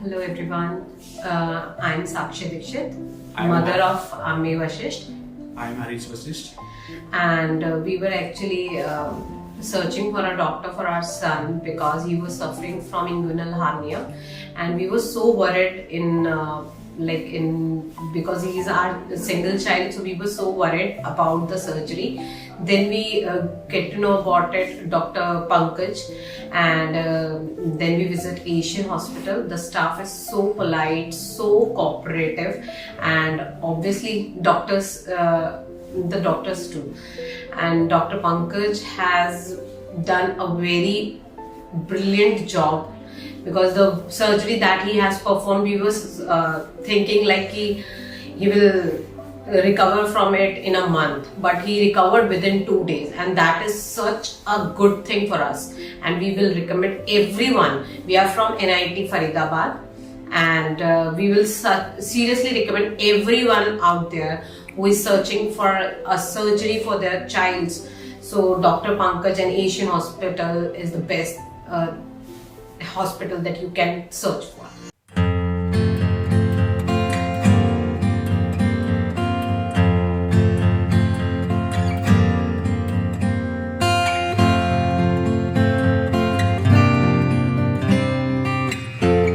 Hello everyone, I'm 𝐒𝐮𝐫𝐠𝐞𝐫𝐧, mother of 𝐒𝐮𝐫𝐵, I'm 𝐈𝐧𝐿, and we were actually searching for a doctor for our son because he was suffering from inguinal hernia, and we were so worried because he is our single child, so we were so worried about the surgery. Then we get to know about it, Dr. Pankaj, and then we visit Asian Hospital. The staff is so polite, so cooperative, and obviously the doctors too. And Dr. Pankaj has done a very brilliant job, because the surgery that he has performed, we was thinking like he will recover from it in a month, but he recovered within 2 days, and that is such a good thing for us, and we will recommend everyone. We are from NIT Faridabad, and we will seriously recommend everyone out there who is searching for a surgery for their child. So Dr. Pankaj and Asian Hospital is the best hospital that you can search for.